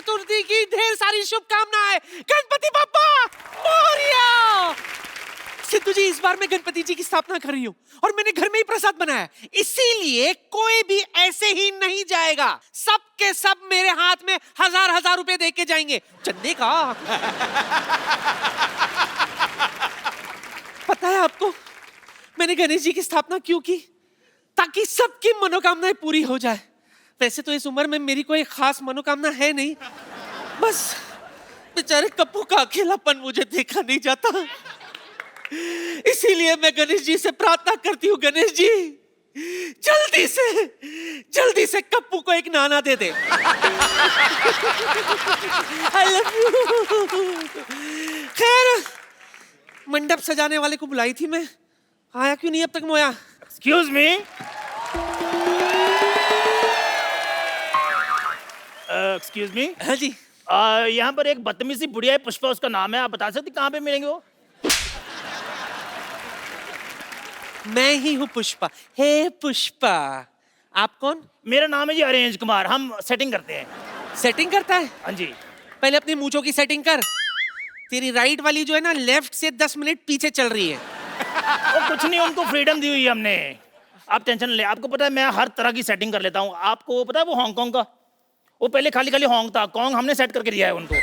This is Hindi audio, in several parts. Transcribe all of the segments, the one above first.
चतुर्थी की ढेर सारी शुभकामनाएं। गणपति बप्पा मोरया। सिद्धू जी, इस बार मैं गणपति जी की स्थापना कर रही हूँ और मैंने घर में ही प्रसाद बनाया, इसीलिए कोई भी ऐसे ही नहीं जाएगा। सब के सब मेरे हाथ में 1000 रुपए दे के जाएंगे चंदे का। पता है आपको मैंने गणेश जी की स्थापना क्यों की? ताकि सबकी मनोकामनाएं पूरी हो जाए। वैसे तो इस उम्र में मेरी कोई खास मनोकामना है नहीं, बस बेचारे कप्पू का अकेलापन मुझे देखा नहीं जाता, इसीलिए मैं गणेश जी से प्रार्थना करती हूँ, गणेश जी जल्दी से कप्पू को एक नाना दे दे। I love you। खैर, मंडप सजाने वाले को बुलाई थी मैं, आया क्यों नहीं अब तक मोया? Excuse me, excuse me. हाँ जी। यहाँ पर एक बदतमीज सी बुढ़िया है, पुष्पा उसका नाम है, आप बता सकते कहाँ पे मिलेंगे वो? मैं ही हूँ पुष्पा। हे पुष्पा, आप कौन? मेरा नाम है जी अरेंज कुमार, हम सेटिंग करते हैं। सेटिंग करता है? हाँ जी। पहले अपनी मूंछों की सेटिंग कर। तेरी राइट वाली जो है ना, लेफ्ट से 10 मिनट पीछे चल रही है। वो कुछ नहीं, उनको फ्रीडम दी हुई है हमने, आप टेंशन ले। आपको पता है मैं हर तरह की सेटिंग कर लेता हूँ। आपको पता है वो हांगकांग का, वो पहले खाली होंग था, कॉन्ग हमने सेट करके दिया है उनको।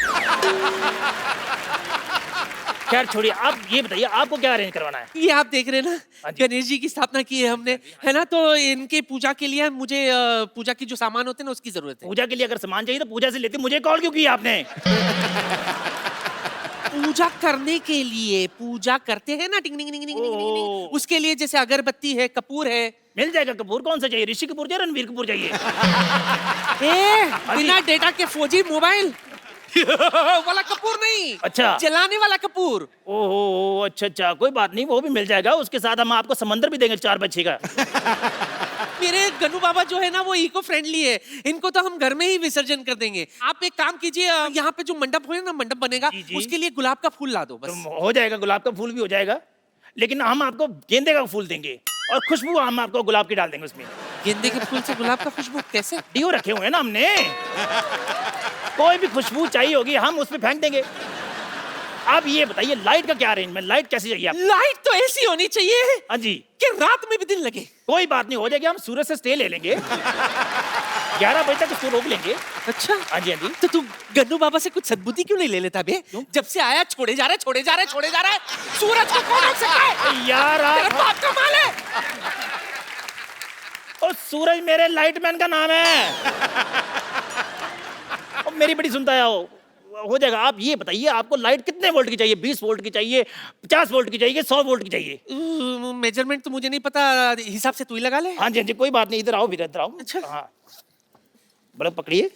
खैर छोड़िए, आप ये बताइए आपको क्या अरेंज करवाना है? ये आप देख रहे हैं ना, हाँ जी। गणेश जी की स्थापना की है हमने, है ना, तो इनके पूजा के लिए मुझे पूजा की जो सामान होते हैं ना उसकी जरूरत है। पूजा के लिए अगर सामान चाहिए तो पूजा से लेते, मुझे कॉल क्यों किया आपने? पूजा करने के लिए, पूजा करते हैं ना, टिंग टिंग टिंग टिंग टिंग टिंग, उसके लिए जैसे अगरबत्ती है, कपूर है। मिल जाएगा कपूर। कौन सा चाहिए, ऋषि कपूर चाहिए, रणवीर कपूर चाहिए? बिना डेटा के फौजी मोबाइल वाला कपूर नहीं, अच्छा, जलाने वाला कपूर। ओहो अच्छा, कोई बात नहीं, वो भी मिल जाएगा। उसके साथ हम आपको समंदर भी देंगे 4 बच्चे का। मेरे गन्नू बाबा जो है ना वो इको फ्रेंडली है, इनको तो हम घर में ही विसर्जन कर देंगे। आप एक काम कीजिए, यहाँ पे जो मंडप है ना, मंडप बनेगा, जी। उसके लिए गुलाब का फूल ला दो बस। तो हो जाएगा, गुलाब का फूल भी हो जाएगा, लेकिन हम आपको गेंदे का फूल देंगे और खुशबू हम आपको गुलाब की डाल देंगे उसमें। गेंदे के फूल से गुलाब का खुशबू कैसे? डियो रखे हुए हैं ना हमने, कोई भी खुशबू चाहिए होगी हम उसमें फेंक देंगे। आप ये बताइए लाइट का क्या अरेंजमेंट, लाइट कैसी चाहिए आपको? लाइट तो ऐसी होनी चाहिए हाँ जी, कि रात में भी दिन लगे। कोई बात नहीं, हो जाएगी। हम सूरज से स्टे ले लेंगे, 11 बजे तक उसको रोक लेंगे। अच्छा, हाँ जी। तो तू गन्नू बाबा से कुछ सद्बुद्धि क्यों नहीं ले लेता बे? जब से आया छोड़े जा रहा है। सूरज को कौन रोक सकता है? यार तेरा बाप का माल है। और सूरज मेरे लाइटमैन का नाम है। और मेरी बड़ी सुनता है, हो जाएगा। आप ये बताइए आपको लाइट कितने वोल्ट की चाहिए? 20 वोल्ट की चाहिए, 50 वोल्ट की चाहिए, 100 वोल्ट की चाहिए? मेजरमेंट तो मुझे नहीं पता, हिसाब से तू ही लगा ले। हाँ जी, कोई बात नहीं, इधर आओ, इधर आओ। अच्छा, हाँ, बल्ब पकड़िए।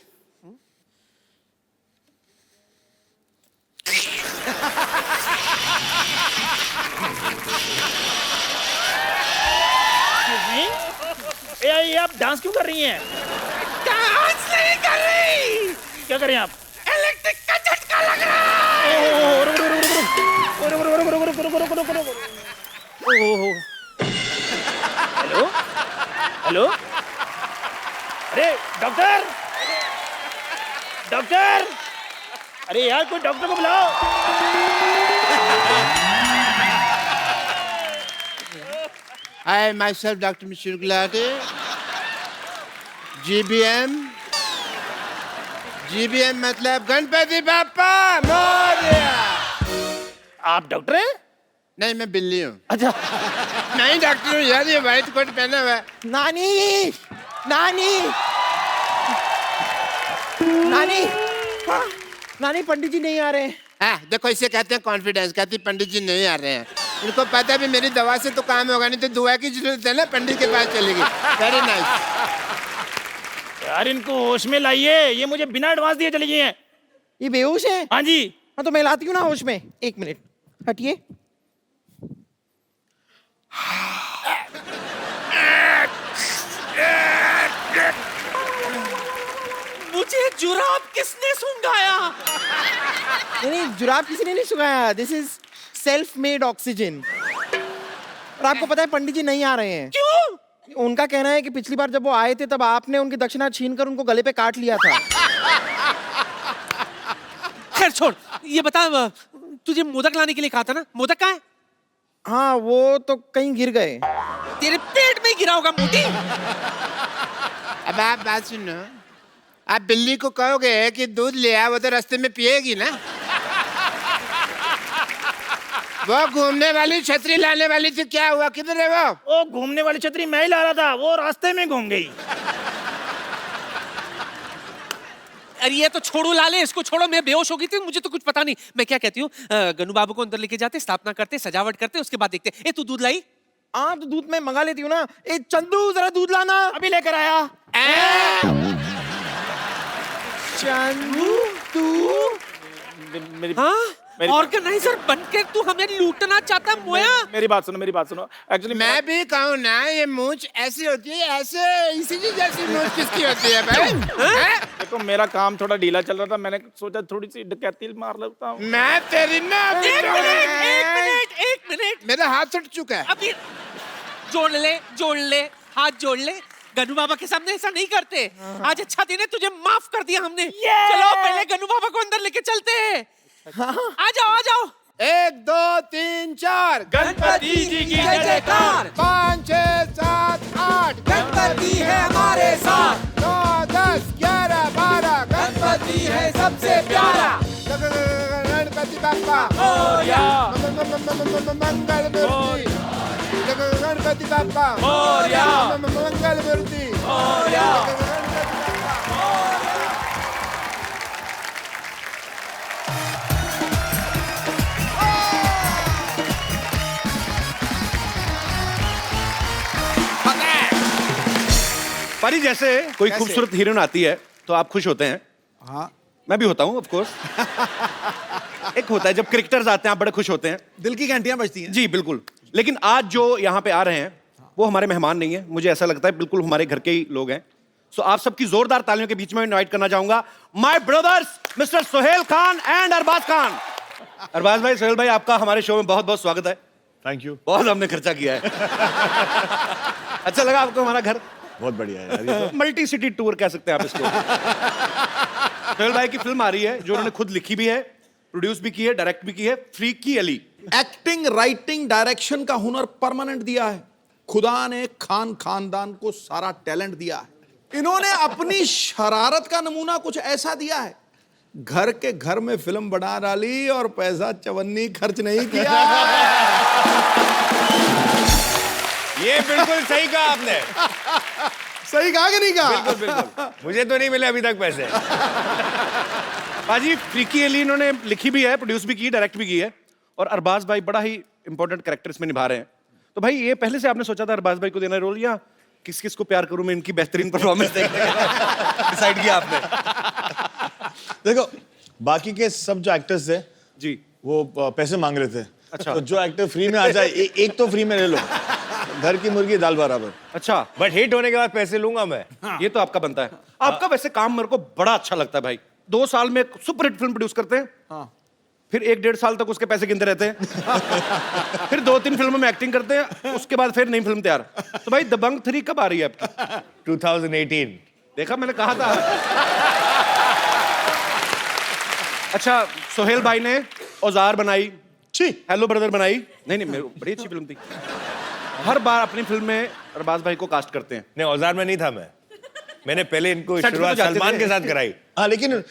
ये आप डांस क्यों कर रही हैं? डांस नहीं कर रही। क्या कर रहे हैं आप? इलेक्ट्रिक का झटका लग रहा है। हेलो हेलो, अरे डॉक्टर, अरे यार कोई डॉक्टर को बुलाओ। I myself, Dr. Mr. Gulati, GBM मतलब गणपति बाप्पा मोरया। आप डॉक्टर हैं? नहीं, मैं बिल्ली हूँ। अच्छा, नहीं डॉक्टर हूँ यार, ये व्हाइट कोट पहना हुआ है। नानी, हाँ, नानी पंडित जी नहीं आ रहे हैं। हाँ, देखो इसे कहते हैं कॉन्फिडेंस। कहती पंडित जी नहीं आ रहे हैं, उनको पता भी मेरी दवा से तो काम होगा नहीं, तो दुआ की जरूरत है ना, पंडित के पास चलेगी। Very nice. यार इनको होश में लाइए, ये मुझे बिना एडवांस दिए चली गई हैं। ये बेहोश है? हाँ जी। हाँ तो मैं लाती हूँ ना होश में। 1 मिनट हटिए। मुझे जुराब किसने सुंघाया? नहीं, जुराब किसी ने नहीं सुखाया। This is self made oxygen. और आपको पता है पंडित जी नहीं आ रहे हैं। क्यों? उनका कहना है कि पिछली बार जब वो आए थे तब आपने उनकी दक्षिणा छीनकर उनको गले पे काट लिया था। खैर छोड़, ये बता, तुझे मोदक लाने के लिए कहा था ना, मोदक कहाँ है? हाँ वो तो कहीं गिर गए। तेरे पेट में गिरा होगा मोटी। अब आप बात सुनो, आप बिल्ली को कहोगे कि दूध ले आ, वो तो रास्ते में पिएगी ना। वो घूमने वाली छतरी लाने वाली थी, क्या हुआ, किधर है वो? वो घूमने वाली छतरी मैं ही ला रहा था, वो रास्ते में घूम गई। अरे ये तो छोड़ो लाले, इसको छोड़ो, मैं बेहोश हो गई थी, मुझे तो कुछ पता नहीं। मैं क्या कहती हूँ, गनु बाबू को अंदर लेके जाते, स्थापना करते, सजावट करते, उसके बाद देखते। ए तू दूध लाई? हाँ तो दूध मैं मंगा लेती हूँ ना। ए चंदू जरा दूध लाना। अभी लेकर आया। चंदू तू मेरी हाँ, ऑर्गेनाइजर बनकर तू हमें लूटना चाहता है मोया? मेरी बात सुनो, मेरी बात सुनो। एक्चुअली मैं भी कहूँ ना, ये मूंछ ऐसी होती है, ऐसे इसी जैसी मूंछ किसकी होती है भाई? हैं? देखो मेरा काम थोड़ा ढीला चल रहा था, मैंने सोचा थोड़ी सी डकैती मार लेता हूँ। मैं तेरी ना, एक मिनट, मेरा हाथ उठ चुका है। अभी जोड़ ले, हाथ जोड़ ले। गनु बाबा के सामने ऐसा नहीं करते। आज अच्छा दिन है, तुझे माफ कर दिया हमने। चलो पहले गनु बाबा को अंदर लेके चलते हैं। आ जाओ। 1 2 3 4 गणपति जी की जय जयकार। 5 6 7 8 गणपति है हमारे साथ। 9 10 11 12 गणपति है सबसे प्यारा। गणपति बाप्पा मोरया, मंगल मूर्ति। गणपति बाप्पा मोरया, मंगल मूर्ति। मोरया। पारी, जैसे कोई कैसे? खूबसूरत हीरोइन आती है तो आप खुश होते हैं। हाँ, मैं भी होता हूँ ऑफ कोर्स। एक होता है जब क्रिकेटर्स आते हैं, आप बड़े खुश होते हैं। दिल की घंटियां बजती हैं। जी बिल्कुल। लेकिन आज जो यहाँ पे आ रहे हैं वो हमारे मेहमान नहीं है, मुझे ऐसा लगता है बिल्कुल हमारे घर के ही लोग हैं। सो आप सबकी जोरदार तालियों के बीच में इनवाइट करना चाहूंगा my brothers mister Sohail Khan and Arbaaz Khan. Arbaaz भाई, सोहेल भाई, आपका हमारे शो में बहुत बहुत स्वागत है। Thank you. बहुत हमने खर्चा किया है। अच्छा लगा आपको हमारा घर? बहुत बढ़िया है यार, ये तो मल्टी सिटी टूर कह सकते हैं आप इसको। सोहेल भाई की फिल्म आ रही है जो उन्होंने खुद लिखी भी है, प्रोड्यूस भी की है, डायरेक्ट भी की है, freaky Ali. Acting, writing, direction का हुनर परमानेंट दिया है। खुदा ने खान खानदान को सारा टैलेंट दिया है। इन्होंने अपनी शरारत का नमूना कुछ ऐसा दिया है, घर के घर में फिल्म बना डाली और पैसा चवन्नी खर्च नहीं किया। ये बिल्कुल सही कहा आपने। सही कहा कि नहीं कहा? बिल्कुल। मुझे तो नहीं मिले अभी तक पैसे। बाजी, फ्रीकी अली इन्होंने लिखी भी है, प्रोड्यूस भी की, डायरेक्ट भी की है, और अरबाज भाई बड़ा ही इंपॉर्टेंट कैरेक्टर इसमें निभा रहे हैं। तो भाई ये पहले से आपने सोचा था अरबाज भाई को देना रोल, या किस किस को प्यार करूं मैं इनकी बेहतरीन परफॉर्मेंस देखने डिसाइड किया आपने? देखो, बाकी के सब जो एक्टर्स थे जी, वो पैसे मांग रहे थे। अच्छा। तो जो एक्टर फ्री में आ जाए, एक तो फ्री में ले लो। घर की मुर्गी दाल बराबर। अच्छा। बट हिट होने के बाद पैसे लूंगा मैं। ये तो आपका बनता है। आपका वैसे काम मेरे को बड़ा अच्छा लगता है भाई। 2 साल में सुपर हिट फिल्म प्रोड्यूस करते हैं, फिर 1-1.5 साल तक उसके पैसे गिनते रहते हैं, फिर 2-3 फिल्मों में एक्टिंग करते हैं, उसके बाद फिर नई फिल्म तैयार। तो भाई दबंग 3 कब आ रही है आपकी? 2018। देखा, मैंने कहा था। अच्छा, सोहेल भाई ने औजार बनाई, हेलो ब्रदर बनाई। नहीं, मेरे बड़ी अच्छी फिल्म थी। हर बार अपनी फिल्म में अरबाज भाई को कास्ट करते हैं। नहीं, औजार में नहीं था मैंने पहले इनको सेट पे तो शुरुआत जाते सलमान थे। के साथ कराई। हाँ, लेकिन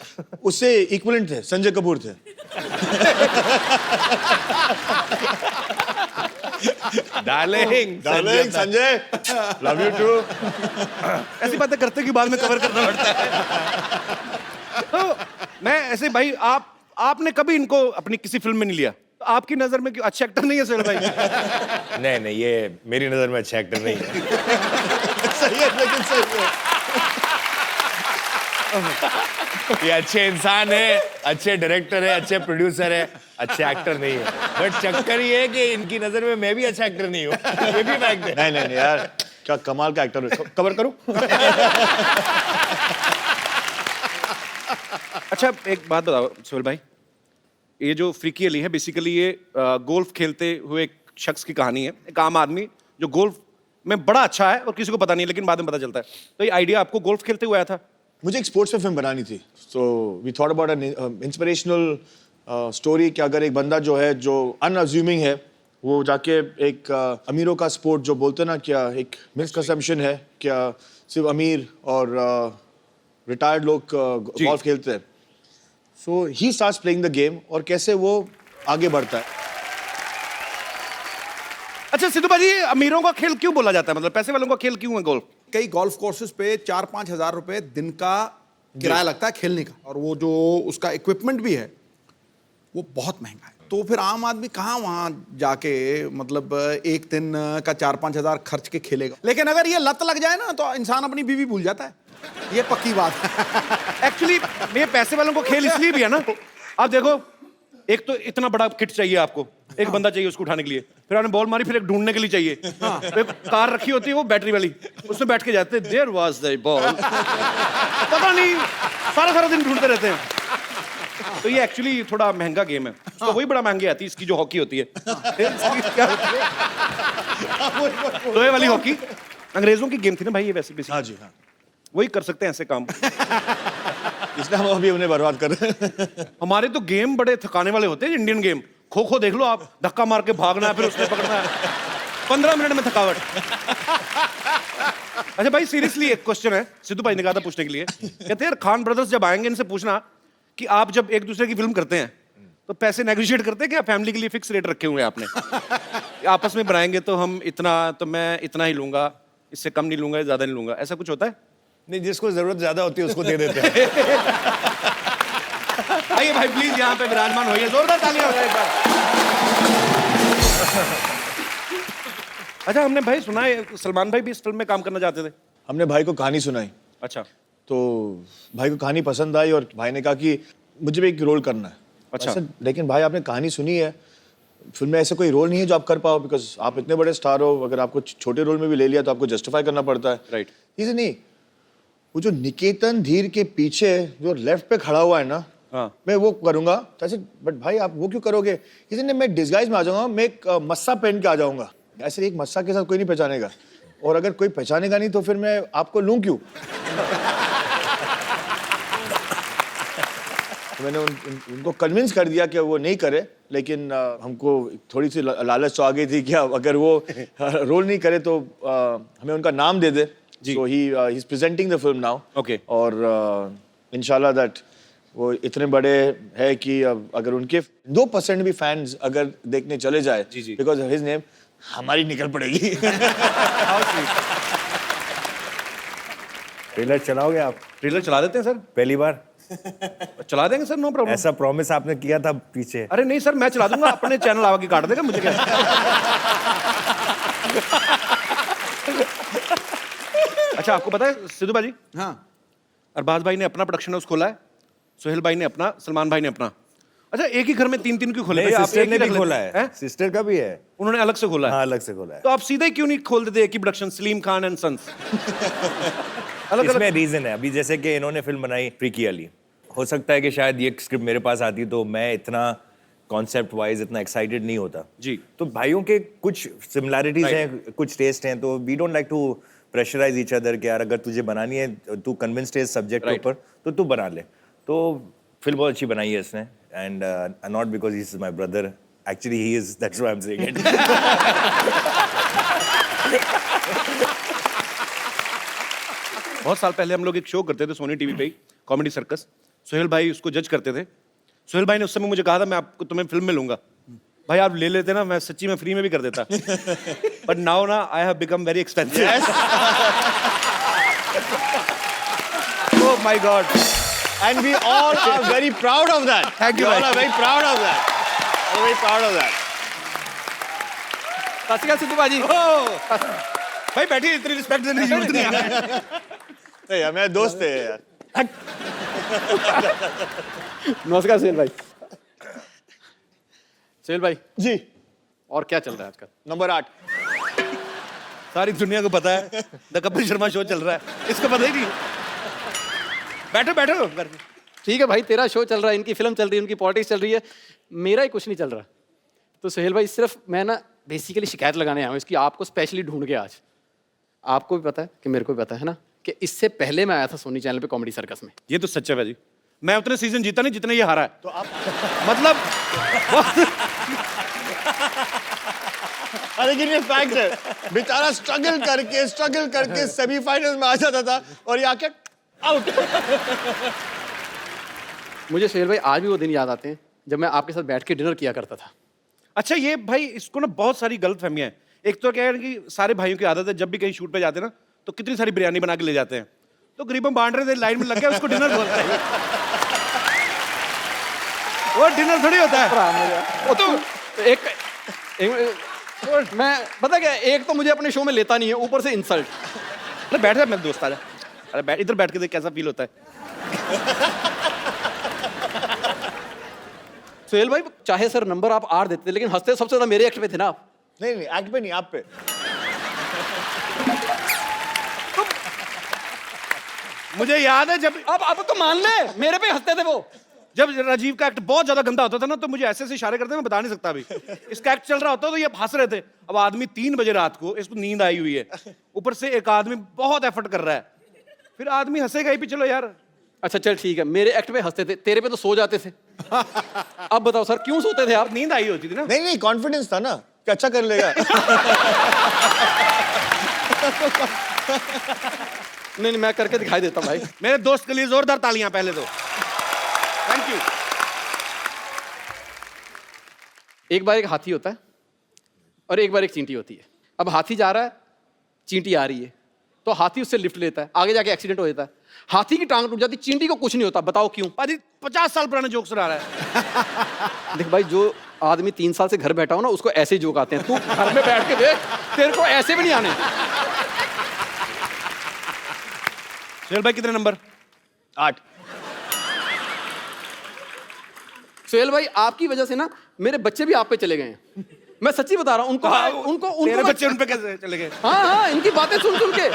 उससे इक्वलेंट थे, संजय कपूर थे। Darling Sanjay, love you too. ऐसी बातें करते कि बाद में कवर करना पड़ता है। तो मैं ऐसे भाई, आपने कभी इनको अपनी किसी फिल्म में नहीं लिया, तो आपकी नजर में क्यों अच्छे एक्टर नहीं है सोहेल भाई? नहीं, ये मेरी नजर में अच्छा एक्टर नहीं है। सही है, लेकिन सही है। ये अच्छे इंसान है, अच्छे डायरेक्टर है, अच्छे प्रोड्यूसर है, अच्छे एक्टर नहीं है। बट चक्कर ये है कि इनकी नजर में मैं भी अच्छा एक्टर नहीं हूँ। ये भी फैक्ट है। नहीं यार, क्या कमाल का एक्टर है। कवर करूं? अच्छा, एक बात बताओ सोहेल भाई, ये जो फ्रीकी अली है बेसिकली ये गोल्फ खेलते हुए एक शख्स की कहानी है। एक आम आदमी जो गोल्फ में बड़ा अच्छा है और किसी को पता नहीं, लेकिन बाद में पता चलता है। तो ये आइडिया आपको गोल्फ खेलते हुए आया था? मुझे एक स्पोर्ट्स पे फिल्म बनानी थी, so we thought about an inspirational story कि अगर एक बंदा जो है जो अनअज्यूमिंग है वो जाके एक अमीरों का स्पोर्ट जो बोलते हैं ना, क्या एक मिसकंसेप्शन है क्या सिर्फ अमीर और रिटायर्ड लोग गोल्फ खेलते हैं, so he starts playing the game और कैसे वो आगे बढ़ता है। अच्छा सिद्धू भाजी, अमीरों का खेल क्यों बोला जाता है, मतलब पैसे वालों का खेल क्यों है गोल्फ? कई गोल्फ कोर्सेज पे 4-5 हजार रुपए दिन का किराया लगता है खेलने का, और वो जो उसका इक्विपमेंट भी है वो बहुत महंगा है। तो फिर आम आदमी कहाँ वहाँ जाके मतलब एक दिन का 4-5 हजार खर्च के खेलेगा। लेकिन अगर ये लत लग जाए ना तो इंसान अपनी बीवी भूल जाता है, ये पक्की बात है। एक्चुअली ये पैसे वालों को खेल इसलिए भी है ना, आप देखो एक तो इतना बड़ा किट चाहिए आपको, एक बंदा चाहिए उसको उठाने के लिए, फिर आपने बॉल मारी, फिर एक ढूंढने के लिए चाहिए, तो एक कार रखी होती है वो बैटरी वाली, उसमें बैठ के जाते हैं, देयर वाज द बॉल, पता नहीं सारा दिन ढूंढते रहते हैं। तो ये एक्चुअली थोड़ा महंगा गेम है, तो वही बड़ा महंगी आती है इसकी जो हॉकी होती है। क्या होती है? लोहे वाली हॉकी अंग्रेजों की गेम थी ना भाई ये, वैसे हाँ जी हाँ, वही कर सकते हैं ऐसे काम। इसलिए हम अभी उन्हें बर्बाद कर रहे हैं। हमारे तो गेम बड़े थकाने वाले होते हैं, इंडियन गेम। खो खो देख लो आप, धक्का मार के भागना है, फिर उसने पकड़ना है, 15 मिनट में थकावट। अच्छा भाई सीरियसली एक क्वेश्चन है, सिद्धू भाई ने कहा था पूछने के लिए, कहते हैं खान ब्रदर्स जब आएंगे इनसे पूछना कि आप जब एक दूसरे की फिल्म करते हैं तो पैसे नेगोशिएट करते हैं क्या, फैमिली के लिए फिक्स रेट रखे हुए हैं आपने? आपस में बनाएंगे तो हम इतना, तो मैं इतना ही लूंगा, इससे कम नहीं लूंगा, ज्यादा नहीं लूंगा, ऐसा कुछ होता है? नहीं, जिसको जरूरत ज्यादा होती है उसको दे देते हैं। आइए भाई प्लीज यहाँ पे विराजमान होइए, जोरदार तालियां हो जाए एक बार। अच्छा हमने भाई सुना है सलमान भाई भी इस फिल्म में काम करना चाहते थे? हमने भाई को कहानी सुनाई, अच्छा, तो भाई को कहानी पसंद आई और भाई ने कहा कि मुझे भी एक रोल करना है। अच्छा। ऐसे, लेकिन भाई आपने कहानी सुनी है, फिल्म में ऐसा कोई रोल नहीं है जो आप कर पाओ, बिकॉज आप इतने बड़े स्टार हो, अगर आपको छोटे रोल में भी ले लिया तो आपको जस्टिफाई करना पड़ता है। राइट। इसे नहीं, वो जो निकेतन धीर के पीछे जो लेफ्ट पे खड़ा हुआ है ना, हाँ। मैं वो करूंगा। ऐसे बट भाई आप वो क्यों करोगे? इसे नहीं, मैं डिस्गाइज में आ जाऊंगा, मैं एक मस्सा पहन के आ जाऊंगा। ऐसे एक मस्सा के साथ कोई नहीं पहचानेगा, और अगर कोई पहचानेगा नहीं तो फिर मैं आपको लूं क्यों? तो मैंने उनको कन्विंस कर दिया कि वो नहीं करे, लेकिन हमको थोड़ी सी लालच तो आ गई थी कि अगर वो रोल नहीं करे तो हमें उनका नाम दे दे। So he is presenting the film now. Okay. और इंशाल्लाह दैट वो इतने बड़े है कि अगर उनके 2% भी फैंस अगर देखने चले जाए, बिकॉज ऑफ हिज नेम, हमारी निकल पड़ेगी। ट्रेलर चलाओगे आप? ट्रेलर चला देते हैं सर, पहली बार चला देंगे सर, नो प्रॉब्लम। ऐसा प्रॉमिस आपने किया था पीछे। अरे नहीं सर, मैं चला दूंगा, अपने चैनल आगे काट देगा, मुझे क्या। अच्छा आपको पता है सिद्धू भाजी, हाँ, अरबाज भाई ने अपना प्रोडक्शन हाउस खोला है, सोहेल भाई ने अपना, सलमान भाई ने अपना। अच्छा एक ही घर में 3-3 क्यों खोले? नहीं, आप सिस्टर एक ही ने रख भी खोला लेते है, सिस्टर का भी है, उन्होंने अलग से खोला है। हाँ अलग से खोला है। तो आप सीधा ही क्यों नहीं खोल देते एक ही production, Salim Khan and sons? अलग इसमें अलग। रीजन है, अभी जैसे कि इन्होंने फिल्म बनाई फ्रीकी अली, हो सकता है कि शायद ये स्क्रिप्ट मेरे पास आती तो मैं इतना कॉन्सेप्ट वाइज इतना एक्साइटेड नहीं होता जी। तो भाइयों के कुछ सिमिलैरिटीज हैं, कुछ टेस्ट हैं, तो we don't like to pressurise each other कि यार अगर तुझे बनानी है, तू कन्विंस्ड है इस सब्जेक्ट के ऊपर तो तू बना ले। तो फिल्म बहुत अच्छी बनाई है इसने, and not because he is my brother, actually he is, that's why I am saying it. बहुत साल पहले हम लोग एक शो करते थे सोनी टीवी पे ही, कॉमेडी सर्कस। सोहेल भाई उसको जज करते थे। सोहेल भाई ने उस समय मुझे कहा था मैं आपको तुम्हें फिल्म में लूंगा, भाई आप ले लेते ना, मैं सच्ची में फ्री में भी कर देता। बट नाउ ना I have become very expensive. Oh my God, And we all are very proud of that. Thank you, We all bhai. are very proud of that. We're very proud of that. सत श्री अकाल सिद्धू भाजी। भाई बैठिए, इतनी रिस्पेक्ट देने की जरूरत नहीं है। नहीं यार, मेरे दोस्त थे यार। नमस्कार सोहेल भाई। सोहेल भाई जी। और क्या चल रहा है आजकल? नंबर 8। सारी दुनिया को पता है द कपिल शर्मा शो चल रहा है, इसको पता ही नहीं। बैठो बैठो। ठीक है भाई, तेरा शो चल रहा है, इनकी फिल्म चल रही है, उनकी पॉलिटिक्स चल रही है, मेरा ही कुछ नहीं चल रहा। तो सोहेल भाई सिर्फ मैं ना बेसिकली शिकायत लगाने आया हूँ इसकी, आपको स्पेशली ढूंढ के आज। आपको भी पता है कि मेरे को भी पता है ना कि इससे पहले मैं आया था सोनी चैनल पे कॉमेडी सर्कस में। ये तो सच है भाई, मैं उतने सीजन जीता नहीं जितने ये हारा है। तो आप मतलब लेकिन ये फैक्ट है, बेचारा स्ट्रगल करके सेमीफाइनल में आ जाता था और ये आके आउट। मुझे सोहेल भाई आज भी वो दिन याद आते हैं जब मैं आपके साथ बैठ के डिनर किया करता था। अच्छा, ये भाई इसको ना बहुत सारी गलत फहमियां हैं। एक तो क्या है कि सारे भाइयों की आदत है, जब भी कहीं शूट पे जाते हैं ना तो कितनी सारी बिरयानी बना के ले जाते हैं, तो गरीबों बांट रहे थे, लाइन में लग गया, उसको डिनर बोलते हैं। वो डिनर थोड़ी होता है। वो तो एक मैं पता क्या, एक तो मुझे अपने शो में लेता नहीं है, ऊपर से इंसल्ट। अरे बैठ जा, मेरे दोस्त आ जा। अरे बैठ, इधर बैठ के देख कैसा फील होता है। सोहेल भाई चाहे सर नंबर आप 8 देते थे, लेकिन हंसते सबसे ज्यादा मेरे एक्ट पे थे ना आप। नहीं एक्ट पे नहीं, आप पे। मुझे याद है जब अब तो मान ले, मेरे पे हंसते थे वो। जब राजीव का एक्ट बहुत ज्यादा गंदा होता था ना, तो मुझे ऐसे ऐसे इशारे करते, मैं बता नहीं सकता अभी। इसका एक्ट चल रहा होता तो ये हंस रहे थे। अब आदमी 3 बजे रात को, इसको नींद आई हुई है, ऊपर से एक आदमी बहुत एफर्ट कर रहा है, फिर आदमी हंसेगा ही भी। चलो यार, अच्छा चल ठीक है, मेरे एक्ट पे हंसते थे, तेरे पे तो सो जाते थे। अब बताओ सर क्यों सोते थे आप? नींद आई होती थी ना। नहीं कॉन्फिडेंस था ना कि अच्छा कर लेगा। नहीं मैं करके दिखाई देता हूं भाई। मेरे दोस्त के लिए जोरदार तालियां पहले तो। Thank you. एक बार एक हाथी होता है और एक बार एक चींटी होती है। अब हाथी जा रहा है, चींटी आ रही है, तो हाथी उससे लिफ्ट लेता है, आगे जाके एक्सीडेंट हो जाता है, हाथी की टांग टूट जाती, चींटी को कुछ नहीं होता। बताओ क्यों? अरे 50 साल पुराना जोक सुना रहा है। देख भाई, जो आदमी 3 साल से घर बैठा हो ना, उसको ऐसे ही जोक आते हैं। तू घर में बैठ के देख, तेरे को ऐसे भी नहीं आने। सोहेल भाई कितने नंबर? 8। सोहेल भाई आपकी वजह से ना मेरे बच्चे भी आप पे चले गए हैं। मैं सच्ची बता रहा हूँ। उनको तेरे बच्चे उन पे कैसे चले गए? हाँ इनकी बातें सुन सुन के।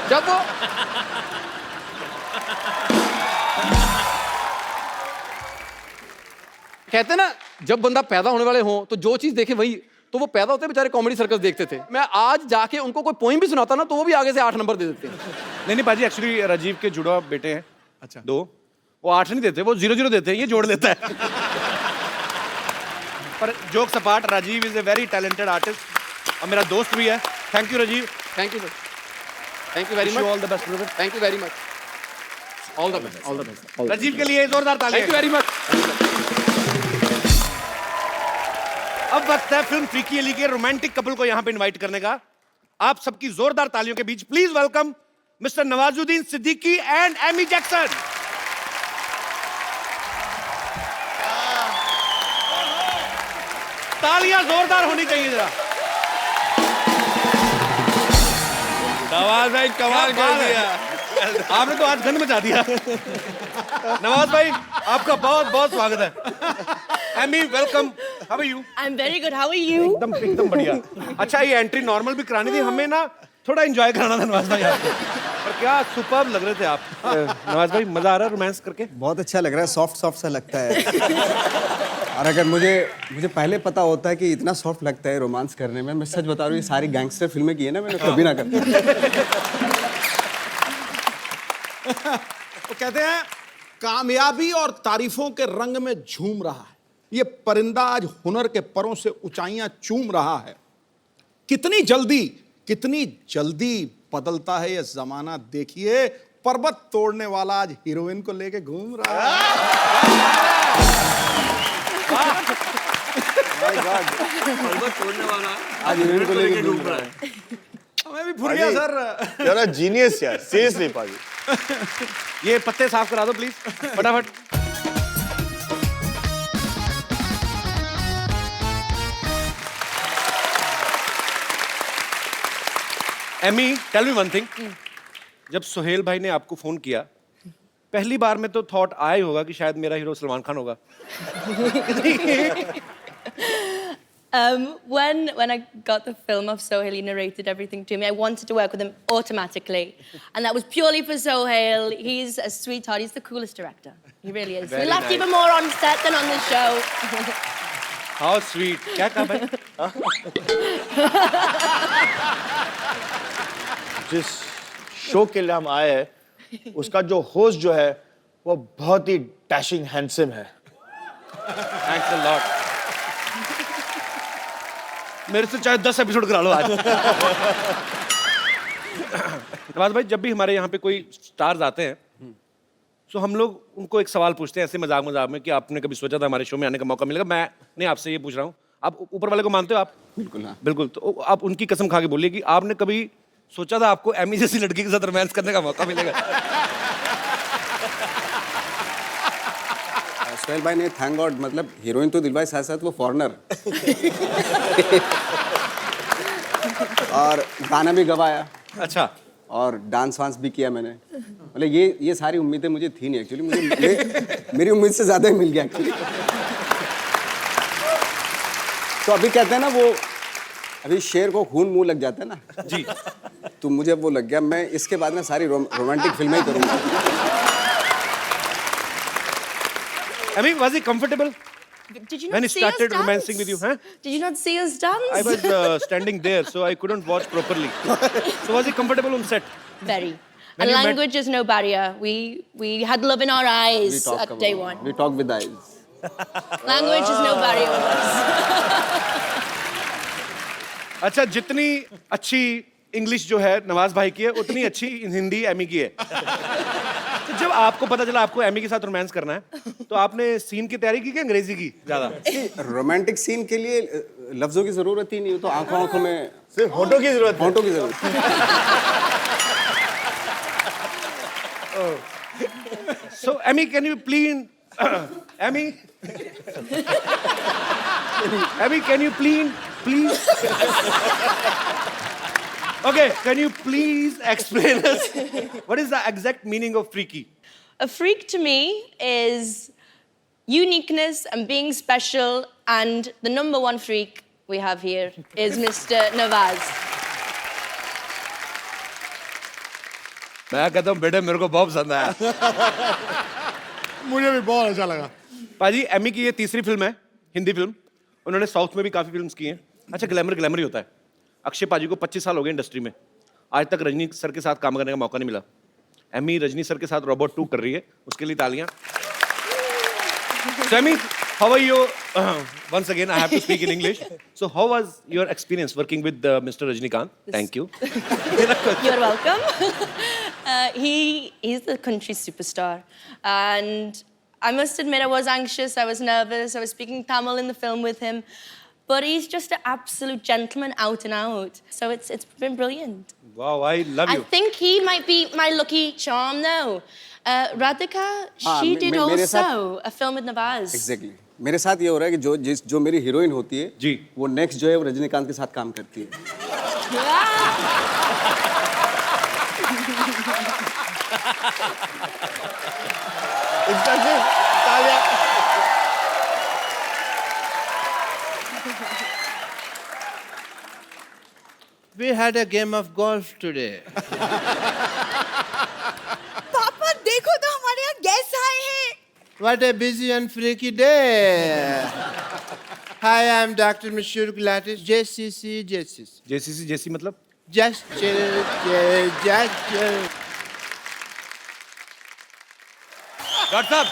जब वो कहते ना, जब बंदा पैदा होने वाले हो तो जो चीज देखे वही, तो वो पैदा होते बेचारे कॉमेडी सर्कस देखते थे। मैं आज जाके उनको कोई पोइम भी सुनाता ना, तो वो भी आगे से 8 नंबर दे देते हैं। नहीं पाजी, एक्चुअली राजीव के जुड़वा बेटे हैं। अच्छा, 2, वो 8 नहीं देते, वो 0-0 देते हैं, ये जोड़ देता है। पर जोक सपाट, Rajeev is a very talented artist और मेरा दोस्त भी है। Thank you Rajeev. Thank you sir, thank you very much. All the best brother. Thank you very much. All the best, all the best. Rajeev के लिए जोरदार तालियां। Thank you very much. अब वक्त है फिल्म फीकी अली के रोमांटिक कपल को यहाँ पे इनवाइट करने का। आप सबकी जोरदार तालियों के बीच please welcome mister Nawazuddin Siddiqui and Amy Jackson. तालियां जोरदार होनी चाहिए जरा। नवाज भाई कमाल कर दिया। आपने तो आज गंद मचा दिया। नवाज भाई आपका बहुत बहुत स्वागत है। Amy welcome, how are you? I'm very good. How are you? एकदम बढ़िया। अच्छा, ये एंट्री नॉर्मल भी करानी थी हमें ना, थोड़ा एंजॉय कराना था नवाज भाई आपको। और क्या सुपर्ब लग रहे थे आप। नवाज भाई मजा आ रहा है रोमांस करके? बहुत अच्छा लग रहा है, सॉफ्ट सॉफ्ट सा लगता है। और अगर मुझे पहले पता होता है कि इतना सॉफ्ट लगता है रोमांस करने में, मैं सच बता रहा हूँ, ये सारी गैंगस्टर फिल्में की है ना मैंने, कभी ना करता। तो कहते हैं कामयाबी और तारीफों के रंग में झूम रहा है ये परिंदा, आज हुनर के परों से ऊंचाइयां चूम रहा है। कितनी जल्दी बदलता है ये जमाना, देखिए पर्वत तोड़ने वाला आज हीरोइन को लेके घूम रहा है। पर्वत तोड़ने वाला आज हीरोइन को लेके घूम रहा है। मैं भी भूल गया सर। यार जीनियस यार, सीरियसली पाजी। ये पत्ते साफ करा दो प्लीज फटाफट। Amy, tell me one thing. जब सोहेल भाई ने आपको फोन किया, पहली बार में तो थॉट आया ही होगा कि शायद मेरा हीरो सलमान खान होगा। When I got the film of Sohail, he narrated everything to me. I wanted to work with him automatically, and that was purely for Sohail. He's a sweetheart. He's the coolest director. He really is. We laughed even more on set than on the show. How sweet. क्या कहा भाई? जिस शो के लिए हम आए हैं उसका जो होस्ट जो है वो बहुत ही डैशिंग हैंडसम है। Thanks a lot. मेरे से चाहे 10 एपिसोड करा लो आज। नवाज भाई, जब भी हमारे यहाँ पे कोई स्टार्स आते हैं तो हम लोग उनको एक सवाल पूछते हैं ऐसे मजाक मजाक में कि आपने कभी सोचा था हमारे शो में आने का मौका मिलेगा। मैं नहीं आपसे ये पूछ रहा हूँ, आप ऊपर वाले को मानते हो आप? बिल्कुल हाँ। बिल्कुल। तो आप उनकी कसम खा के बोलिए कि आपने कभी सोचा था आपको एमी जैसी लड़की के साथ रोमांस करने का मौका मिलेगा? सोहेल भाई ने थैंक गॉड, मतलब हीरोइन तो दिलवाई, साथ साथ वो फॉरेनर और गाना भी गवाया। अच्छा। और डांस वांस भी किया मैंने। मतलब ये सारी उम्मीदें मुझे थी नहीं एक्चुअली, मुझे मेरी उम्मीद से ज़्यादा ही मिल गया एक्चुअली। तो अभी कहते हैं ना वो, अभी शेर को खून मुंह लग जाता है ना जी, तो मुझे वो लग गया। मैं इसके बाद ना सारी रोमांटिक फिल्में ही करूँगा। Amy, was he comfortable Did you not when he see us started dance? romancing with you? Huh? Did you not see us dance? I was standing there, so I couldn't watch properly. So was he comfortable on set? Very. When And you met- language is no barrier. We had love in our eyes at day one. We talk with eyes. Language is no barrier with us. अच्छा, जितनी अच्छी इंग्लिश जो है नवाज भाई की है, उतनी अच्छी हिंदी एमी की है। तो जब आपको पता चला आपको एमी के साथ रोमांस करना है, तो आपने सीन की तैयारी की कि अंग्रेजी की ज्यादा? रोमांटिक सीन के लिए लफ्जों की जरूरत ही नहीं, तो आंखों आंखों में सिर्फ होठों की जरूरत है। होठों की जरूरत है। So Emmy, can you please, Emmy, Emmy, can you please, okay, can you please explain us what is the exact meaning of freaky? A freak to me is uniqueness and being special, and the number one freak we have here is Mr. Nawaz. मैं कहता हूँ बेटे मेरे को बहुत पसंद आया। मुझे भी बहुत अच्छा लगा। पाजी, एमी की ये तीसरी फिल्म है, हिंदी फिल्म। उन्होंने साउथ में भी काफी फिल्म्स की हैं। अच्छा, ग्लैमर ही होता है। अक्षय पाजी को 25 साल हो गए इंडस्ट्री में, आज तक रजनी सर के साथ काम करने का मौका नहीं मिला। एमी रजनी सर के साथ रोबोट 2 कर रही है, उसके लिए तालियां। So Emmy, how are you? Once again, I have to speak in English. So how was your experience working with Mr. Rajnikant? Thank you. You're welcome. He's the country superstar, and I must admit I was anxious, I was nervous, I was speaking Tamil in the film with him, but he's just an absolute gentleman out and out. So it's been brilliant. Wow, I love you. I think he might be my lucky charm though. Radhika, she did also a film with Nawaz. Exactly. मेरे साथ ये हो रहा है कि जो मेरी हीरोइन होती है जी, वो नेक्स्ट जो है वो रजनीकांत के साथ काम करती है। We had a game of golf today. पापा देखो तो हमारे यहाँ गेस्ट आए हैं। What a busy and freaky day. Hi, I'm Dr. Mashur Gulatis, JCC. JCC जैसी मतलब? Just chill. डॉक्टर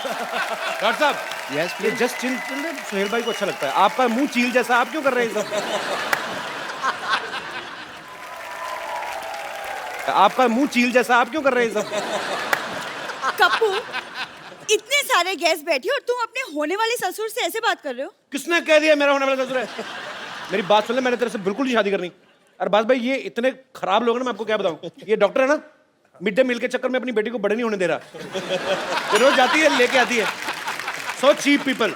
साहब, Yes, ये जस्ट चिल सुहेल भाई को अच्छा लगता है। आपका मुंह चील जैसा, आप क्यों कर रहे हैं ये सब? आपका मुंह चील जैसा, आप क्यों कर रहे हैं ये सब? कप्पू, इतने सारे गेस्ट बैठे और तुम अपने होने वाले ससुर से ऐसे बात कर रहे हो? किसने कह दिया मेरा होने वाला ससुर है? मेरी बात सुन ले, मैंने तेरे से बिल्कुल नहीं शादी करनी। अरे बात भाई, ये इतने खराब लोग हैं ना, मैं आपको क्या बताऊं। ये डॉक्टर है ना, मिड डे मील के चक्कर में अपनी बेटी को बड़े नहीं होने दे रहा। ये रोज जाती है, लेके आती है। So cheap people.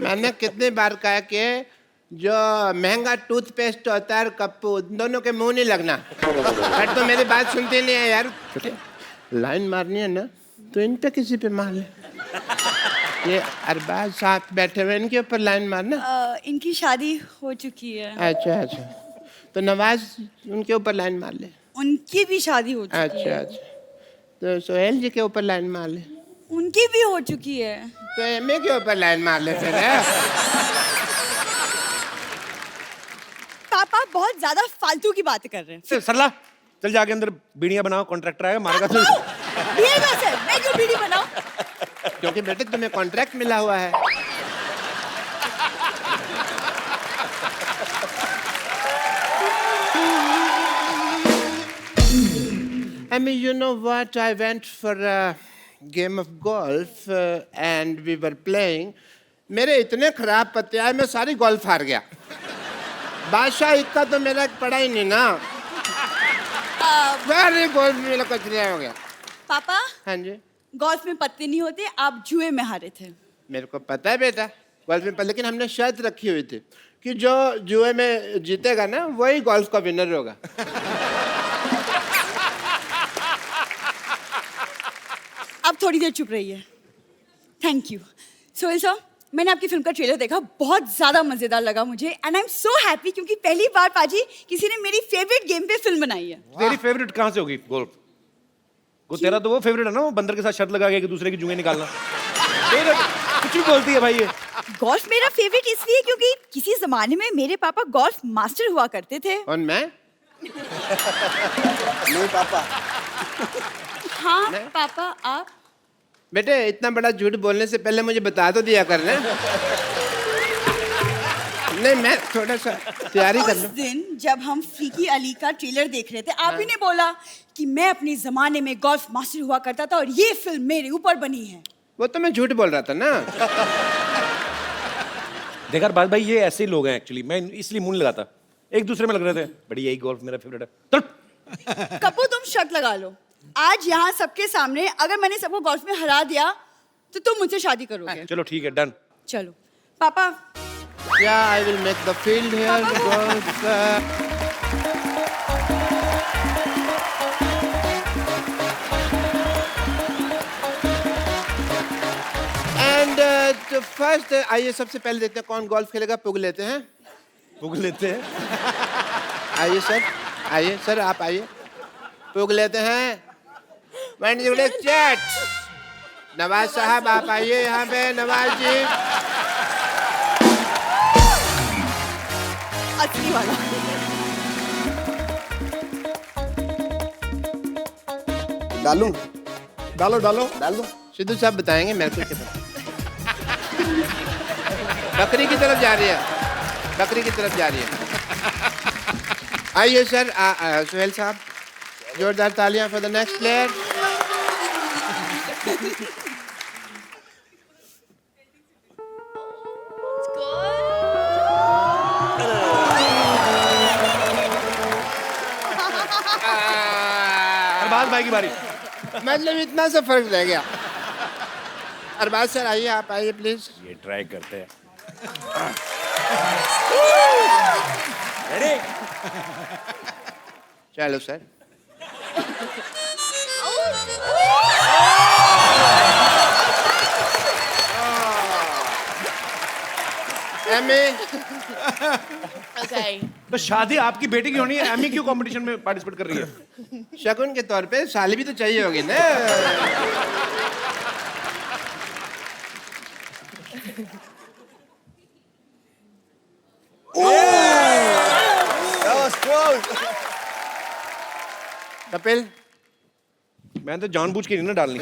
मैंने कितने बार कहा कि जो महंगा टूथपेस्ट होता है कप्पू, दोनों के मुंह नहीं लगना। बट तो मेरी बात सुनते नहीं है यार। लाइन मारनी है ना तो इन पे किसी पे मार ले। ये अरबाज साथ बैठे हुए, इनके ऊपर लाइन मारना। इनकी शादी हो चुकी है। अच्छा, तो नवाज उनके ऊपर लाइन मार ले। उनकी भी शादी हो चुकी है। अच्छा, तो सोहेल जी के ऊपर लाइन मार ले। उनकी भी हो चुकी है। तो एमए के ऊपर लाइन मार ले फिर। पापा बहुत ज्यादा फालतू की बातें कर रहे हैं। सरला, चल जाके अंदर बीड़ियां बनाओ, कॉन्ट्रैक्टर आएगा मारेगा तो। ये बस है, मैं क्यों बीड़ी बनाऊं? क्योंकि बेटे तुम्हें कॉन्ट्रैक्ट मिला हुआ है। I mean, you know what? I went for a game of golf and we were playing. मेरे इतने खराब पत्ते आए, मैं सारी गोल्फ हार गया। बादशाह इक्का तो मेरा पड़ा ही नहीं ना। सारी गोल्फ मेरा कचरा हो गया। पापा, हाँ जी। गोल्फ में पत्ते नहीं होते, आप जुए में हारे थे। मेरे को पता है बेटा, गोल्फ में, लेकिन हमने शर्त रखी हुई थी कि जो जुए में जीतेगा ना वही गोल्फ का विनर होगा। अब थोड़ी देर चुप रहिए। Thank you. सोहेल सर, मैंने आपकी फिल्म का ट्रेलर देखा, बहुत ज्यादा मजेदार लगा मुझे and I am so happy क्योंकि पहली बार पाजी किसी ने मेरी फेवरेट गेम पे फिल्म बनाई है। तेरी फेवरेट कहाँ से होगी गोल्फ? वो तेरा तो वो फेवरेट है ना, वो बंदर के साथ शर्त लगा के कि दूसरे की जुएं निकालना। कुछ भी बोलती है भाई ये। गोल्फ मेरा फेवरेट इसलिए क्योंकि किसी जमाने में मेरे पापा गोल्फ मास्टर हुआ करते थे। और मैं? नहीं पापा। हाँ पापा, आप? बेटे इतना बड़ा झूठ बोलने से पहले मुझे बता तो दिया करना। नहीं, मैं थोड़ा सा तैयारी कर उस लूं। दिन जब हम फीकी अली का ट्रेलर देख रहे थे, आप ही ने बोला कि मैं अपने जमाने में गोल्फ मास्टर हुआ करता था और ये फिल्म मेरे ऊपर बनी है। वो तो मैं झूठ बोल रहा था ना। देखा बात भाई, ये ऐसे ही लोग हैं एक्चुअली, मैं इसलिए मुंह नहीं लगाता। एक दूसरे में लग रहे थे, बड़ी यही गोल्फ मेरा फेवरेट है। चल कपूर, तुम शर्त लगा लो, आज यहाँ सबके सामने अगर मैंने सबको गोल्फ में हरा दिया तो तुम मुझसे शादी करोगे। चलो ठीक है, डन। चलो पापा। Yeah, I will make the field here. Golf. And तो first आइए सबसे पहले देखते हैं कौन गोल्फ खेलेगा। पुग लेते हैं। पुग लेते हैं। आइए सर, आइए सर, आप आइए। पुग लेते हैं। चैट। नवाज साहब आप आइए यहाँ पे। नवाज जी। असली वाला। डालूं? डालो डालो डाल दो। सिद्धू साहब बताएंगे, मेरे को क्या पता। बकरी की तरफ जा रही है, बकरी की तरफ जा रही है। आइए सर, सुहेल साहब, जोरदार तालियां for the next player. Arbaaz भाई की बारी। मतलब इतना सा फर्क रह गया। अरबाज सर आइए, आप आइए प्लीज। ये ट्राई करते हैं। चलो सर। एमी। Okay. तो शादी आपकी बेटी की होनी है, एमी क्यों कंपटीशन में पार्टिसिपेट कर रही है? शगुन के तौर पे साली भी तो चाहिए होगी ना। कपिल, मैं तो जानबूझ के नहीं ना डालनी।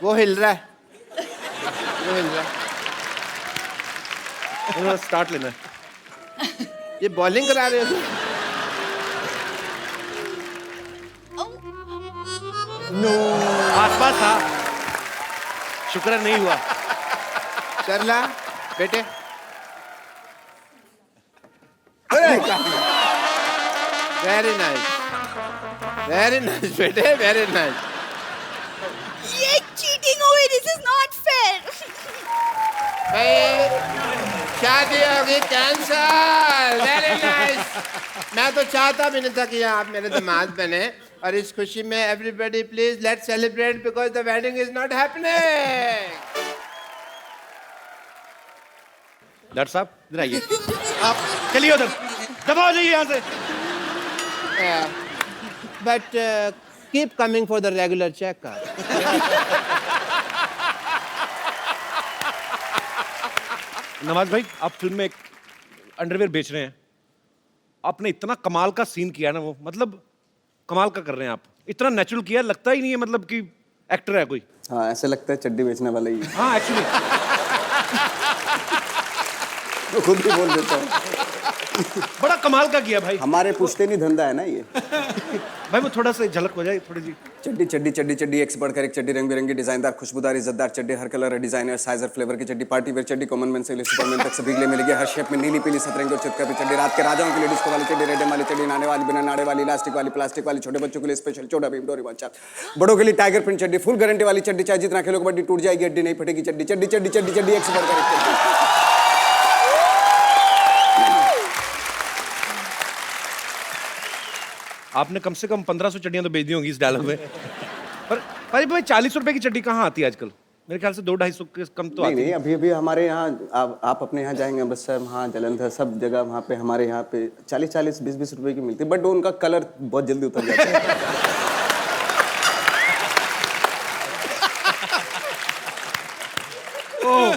वो हिल रहा है, वो हिल रहा है। स्टार्ट लेना है। ये बॉलिंग करा रहे हो? आसपास था, शुक्र है नहीं हुआ। सरला बेटे। वेरी नाइस, वेरी नाइस बेटे, वेरी नाइस। ये चीटिंग हुई, दिस इज नॉट फेयर। शादी होगी कैंसल। Very nice. मैं तो चाहता भी नहीं था कि आप मेरे दामाद बने, और इस खुशी में everybody please let's celebrate because the wedding is not happening. Doctor साहब इधर आइए। आप चलिए उधर, दबा हो जाइए यहाँ से। But keep coming for the regular checkup. Nawaz भाई, आप फिल्म में एक अंडरवेयर बेच रहे हैं, आपने इतना कमाल का सीन किया ना, वो मतलब कमाल का कर रहे हैं आप, इतना नेचुरल किया, लगता ही नहीं है मतलब कि एक्टर है कोई। हाँ ऐसे लगता है चड्डी बेचने वाला ही है। हाँ एक्चुअली मैं खुद भी बोल देता हूँ। बड़ा कमाल का किया भाई। हमारे पूछते नहीं धंधा है ना ये। भाई वो थोड़ा सा झलक हो जाए थोड़ी सी। चड्डी चड्डी चड्डी चड्डी, एक से बढ़कर एक चड्डी, रंग बिरंगी, डिजाइनदार, खुशबूदार, इज्जतदार चड्डी, हर कलर, डिजाइनर, साइज और फ्लेवर की चड्डी, पार्टी वेयर चड्डी, कॉमन मैन से लेकर सुपरमैन तक सभी के लिए मिलेगी हर शेप में, नीली पीली सतरंगी और चितकबरी चड्डी, रात के राजाओं की, लेडीज को वाली चड्डी, रेडम वाली चड्डी, नाने वाली, बिना नाड़े वाली, इलास्टिक वाली, प्लास्टिक वाली, छोटे बच्चों के लिए स्पेशल छोटा भीम, डोरेमोन चाप, बड़ों के लिए टाइगर प्रिंट चड्डी, फुल गारंटी वाली चड्डी, चाहे जितना खेलो कबड्डी टूट जाएगी हड्डी नहीं फटेगी चड्डी, चड्डी चड्डी चड्डी चड्डी, एक से बढ़कर एक चड्डी। आपने कम से कम 1500 चड्डियां तो बेच दी होंगी इस डायलॉग में। पर भाई 40 रुपए की चड्डी कहाँ आती है आजकल? मेरे ख्याल से 200-250 के कम तो आती है। नहीं अभी अभी हमारे यहाँ आप अपने यहाँ जाएंगे अमृतसर, वहाँ जलंधर, सब जगह वहाँ पे हमारे यहाँ पे 40-40, 20-20 रुपए की मिलती है, बट उनका कलर बहुत जल्दी उतर जाता है। ओह,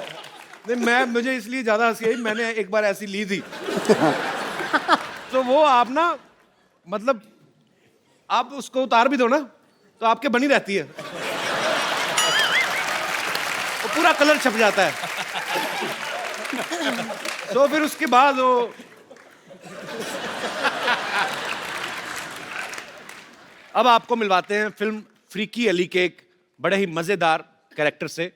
नहीं मुझे इसलिए ज्यादा हंसी आई, मैंने एक बार ऐसी ली थी तो वो आप ना मतलब आप उसको उतार भी दो ना तो आपके बनी रहती है, वो पूरा कलर छप जाता है। तो फिर उसके बाद वो अब आपको मिलवाते हैं फिल्म फ्रीकी अली के एक बड़े ही मजेदार कैरेक्टर से,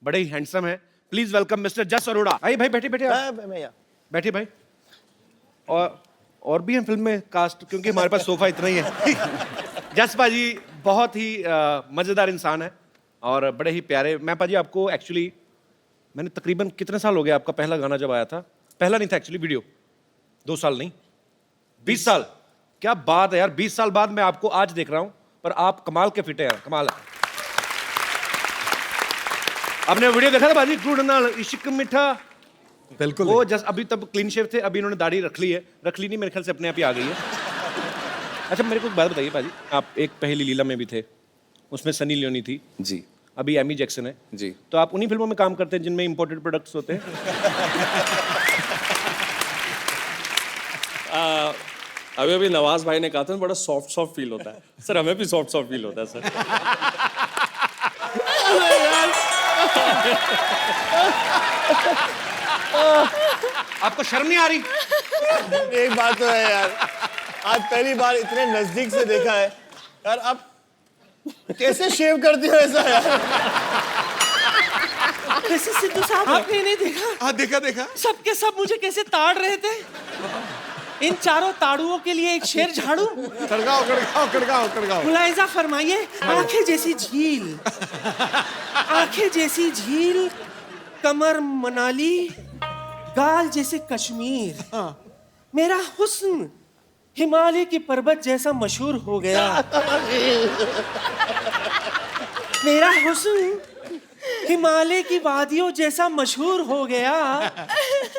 बड़े ही हैंडसम है। प्लीज वेलकम मिस्टर जस अरोड़ा। भाई बैठे बैठे भाई। और भी हैं फिल्म में कास्ट, क्योंकि हमारे पास सोफा इतना ही है। जस पाजी बहुत ही मजेदार इंसान है और बड़े ही प्यारे। मैं पाजी आपको एक्चुअली मैंने तकरीबन कितने साल हो गए, आपका पहला गाना जब आया था, पहला नहीं था एक्चुअली वीडियो, 2 साल नहीं 20 साल। क्या बात है यार, 20 साल बाद मैं आपको आज देख रहा हूं, पर आप कमाल के फिट है यार, कमाल है। आपने वीडियो देखा था बाजी, गुड़ नाल इश्क मिठा? बिल्कुल। वो जस्ट अभी तब क्लीन शेव थे, अभी इन्होंने दाढ़ी रख ली है, रख ली नहीं मेरे ख्याल से अपने आप ही आ गई है। अच्छा मेरे को एक बात बताइए पाजी, आप एक पहली लीला में भी थे, उसमें सनी लियोनी थी जी, अभी एमी जैक्सन है जी, तो आप उन्हीं फिल्मों में काम करते हैं जिनमें इंपोर्टेड प्रोडक्ट्स होते हैं? अभी अभी नवाज भाई ने कहा था बड़ा सॉफ्ट फील होता है सर, हमें भी सॉफ्ट फील होता है सर। आपको शर्म नहीं आ रही? एक बात तो है यार, आज पहली बार इतने नजदीक से देखा है यार। आप कैसे शेव करती हो ऐसा यार? वैसे सिद्धू साहब आपने नहीं देखा? हाँ देखा। सबके सब मुझे कैसे ताड़ रहे थे। इन चारों ताड़ुओं के लिए एक शेर झाड़ू। कड़गाओ। मुलाहिजा फरमाइए, आंखें जैसी झील, आंखें जैसी झील, कमर मनाली, गाल जैसे कश्मीर, मेरा हुस्न हिमालय की पर्वत जैसा मशहूर हो गया। मेरा हुस्न हिमालय की वादियों जैसा मशहूर हो गया।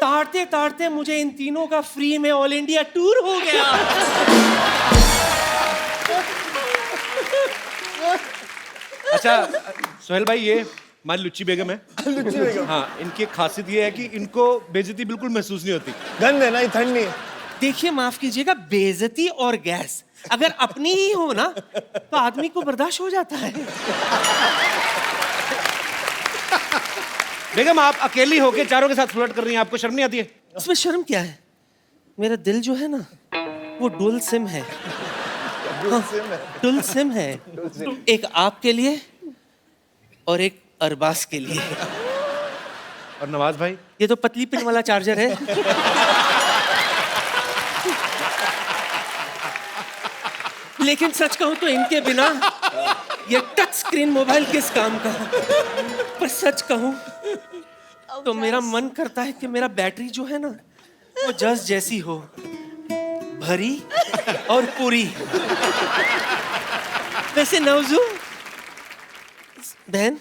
ताड़ते ताड़ते मुझे इन तीनों का फ्री में ऑल इंडिया टूर हो गया। अच्छा सोहेल भाई, ये हमारी लुच्ची बेगम है। लुच्ची बेगम, हाँ, इनकी एक खासियत ये है कि इनको बेइज्जती बिल्कुल महसूस नहीं होती। गंद है ना, ये ठंड नहीं है। देखिए माफ कीजिएगा, बेइज्जती और गैस अगर अपनी ही हो ना तो आदमी को बर्दाश्त हो जाता है। बेगम आप अकेली होके चारों के साथ फ्लर्ट कर रही हैं, आपको शर्म नहीं आती है? इसमें शर्म क्या है? मेरा दिल जो है ना वो डुअल सिम है। डुअल सिम है, एक आपके लिए और एक अरबाज के लिए। और नवाज भाई? ये तो पतली पिन वाला चार्जर है। लेकिन सच कहूं तो इनके बिना ये टच स्क्रीन मोबाइल किस काम का। पर सच कहूं तो मेरा मन करता है कि मेरा बैटरी जो है ना वो जस जैसी हो, भरी और पूरी। वैसे नवजू बहन,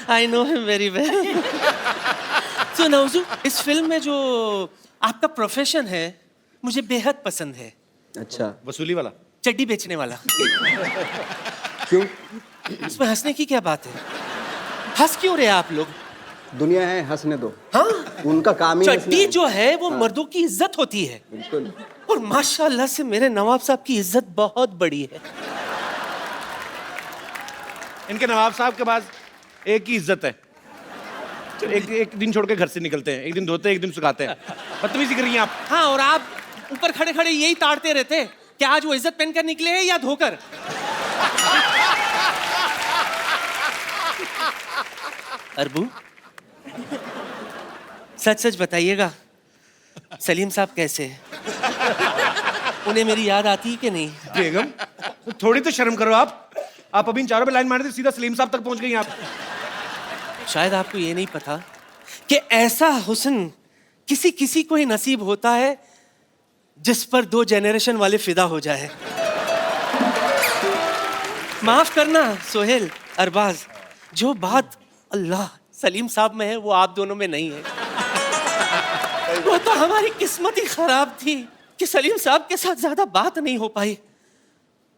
I know him very well. So Nawazu, इस फिल्म में जो आपका प्रोफेशन है मुझे बेहद पसंद है। अच्छा, वसूली वाला, चड्डी बेचने वाला। क्यों? इसमें हंसने की क्या बात है? हंस क्यों रहे आप लोग? दुनिया है हंसने दो। हाँ, उनका काम ही हंसना चड्डी है। जो है वो मर्दों की इज्जत होती है, बिल्कुल। और माशाल्लाह से मेरे नवाब साहब की इज्जत बहुत बड़ी है। इनके नवाब साहब के पास एक ही इज्जत है, एक दिन छोड़ के घर से निकलते हैं, एक दिन धोते हैं, एक दिन सुखाते हैं। बदतमीजी कर रही हैं आप। हाँ, और आप ऊपर खड़े खड़े यही ताड़ते रहते हैं कि आज वो इज्जत पहनकर निकले हैं या धोकर। अरबू, सच सच बताइएगा, सलीम साहब कैसे हैं? उन्हें मेरी याद आती है कि नहीं? बेगम, थोड़ी तो शर्म करो आप अभी इन चारों पे लाइन मार दी, सीधा सलीम साहब तक पहुंच गई आप। शायद आपको ये नहीं पता कि ऐसा हुस्न किसी किसी को ही नसीब होता है जिस पर 2 जनरेशन वाले फिदा हो जाए। माफ करना सोहेल, अरबाज, जो बात अल्लाह सलीम साहब में है वो आप दोनों में नहीं है। वो तो हमारी किस्मत ही खराब थी कि सलीम साहब के साथ ज्यादा बात नहीं हो पाई,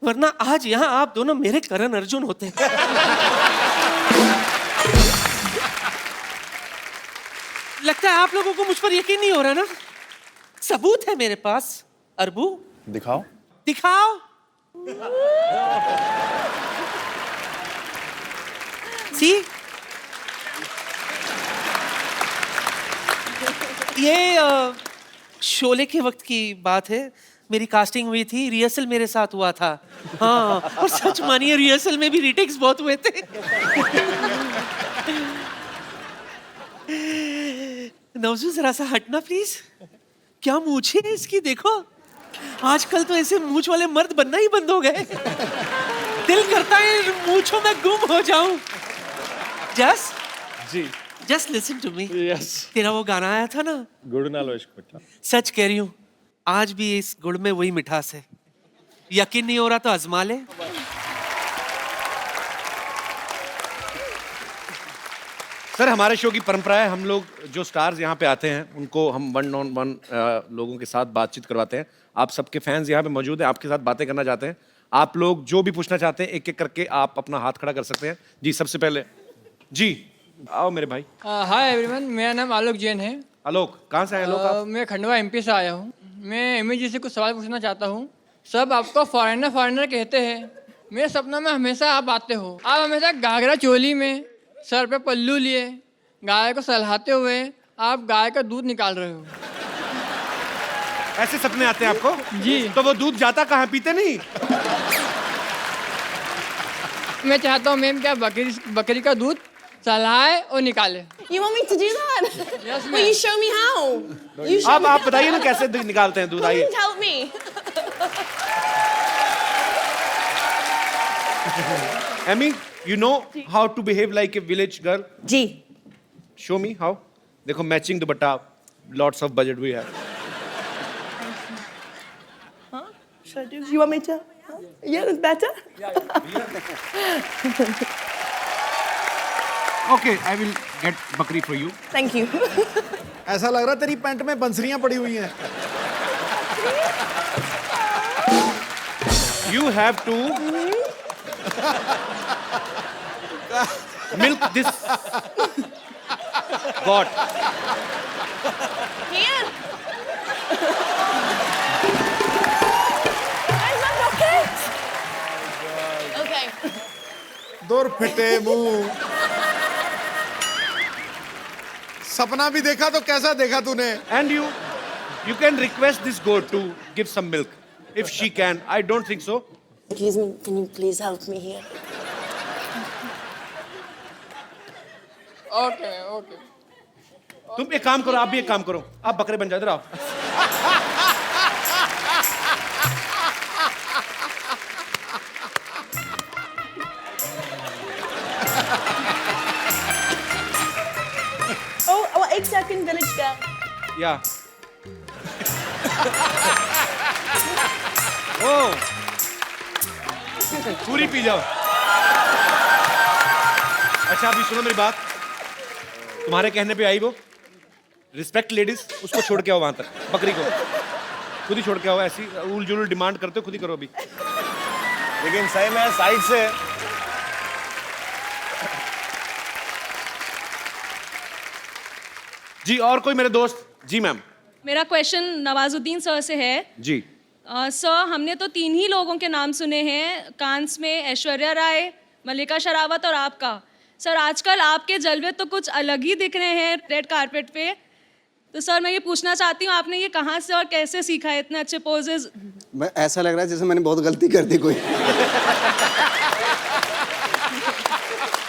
वरना आज यहाँ आप दोनों मेरे करण अर्जुन होते। लगता है आप लोगों को मुझ पर यकीन नहीं हो रहा ना? सबूत है मेरे पास। अरबू, दिखाओ। दिखाओ। सी, ये शोले के वक्त की बात है। मेरी कास्टिंग हुई थी, रिहर्सल मेरे साथ हुआ था। हाँ, और सच मानिए रिहर्सल में भी रीटेक्स बहुत हुए थे। नवजू जरा सा हटना प्लीज। क्या मूछे है इसकी, देखो। आजकल तो ऐसे मूछ वाले मर्द बनना ही बंद हो गए। दिल करता है मूछों में गुम हो जाऊं। जस जी, just listen to me. Yes. तेरा वो गाना आया था ना, गुड़ नालो इश्क मिठा। सच कह रही हूं, आज भी इस गुड़ में वही मिठास है। यकीन नहीं हो रहा तो आजमा ले। सर, हमारे शो की परंपरा है, हम लोग जो स्टार्स यहाँ पे आते हैं उनको हम 1-on-1 लोगों के साथ बातचीत करवाते हैं। आप सबके फैंस यहाँ पे मौजूद हैं, आपके साथ बातें करना चाहते हैं। आप लोग जो भी पूछना चाहते हैं एक एक करके आप अपना हाथ खड़ा कर सकते हैं। जी, सबसे पहले जी आओ मेरे भाई। हाय एवरीवन, मेरा नाम आलोक जैन है। आलोक, कहाँ से आए आलोक आप? मैं खंडवा एमपी से आया हूँ। मैं एमी जी से कुछ सवाल पूछना चाहता हूँ। सब आपको फॉरेनर फॉरेनर कहते हैं, मेरे सपनों में हमेशा आप आते हो। आप हमेशा घाघरा चोली में, सर पे पल्लू लिए, गाय को सहलाते हुए आप गाय का दूध निकाल रहे हो। ऐसे सपने आते हैं आपको? जी। तो वो दूध जाता कहाँ, पीते नहीं? मैं चाहता हूँ मैम क्या बकरी का दूध सहलाए और निकाले। You want me to do that? Yes, Will you show me how? You show अब me आप how. बताइए ना कैसे निकालते हैं दूध, आइए। Please help me. Amy, you know how to behave like a village girl? जी। Show me how. देखो, matching dupatta, lots of budget we have. Should I do? You want me to? Yeah, that's better. Okay, I will get बकरी for you. Thank you. ऐसा लग रहा तेरी पैंट में बंसरियां पड़ी हुई हैं। You have to milk this goat. Here. Where's my bucket? Okay. दूर फिटे मुंह। सपना भी देखा तो कैसा देखा तूने? And you can request this goat to give some milk if she can. I don't think so. Excuse me, can you please help me here? Okay okay. तुम एक काम करो, आप भी एक काम करो, आप बकरे बन जाओ, इधर आओ। Oh, 8 second village girl. या ओ पूरी पी जाओ। अच्छा, अभी सुनो मेरी बात, तुम्हारे कहने पे आई वो, रिस्पेक्ट लेडीज, उसको छोड़ के आओ वहां तक, बकरी को खुद ही छोड़ के आओ। ऐसी उल जुल डिमांड करते हो, खुद ही करो अभी। लेकिन सही में साइड से जी और कोई मेरे दोस्त? जी मैम। मेरा क्वेश्चन नवाजुद्दीन सर से है। जी। सर हमने तो 3 ही लोगों के नाम सुने हैं कांस में, ऐश्वर्या राय, मल्लिका शेरावत और आपका। सर आजकल आपके जलवे तो कुछ अलग ही दिख रहे हैं रेड कारपेट पे। तो सर मैं ये पूछना चाहती हूँ आपने ये कहाँ से और कैसे सीखा है इतने अच्छे पोजेज? मैं ऐसा लग रहा है जैसे मैंने बहुत गलती कर दी कोई।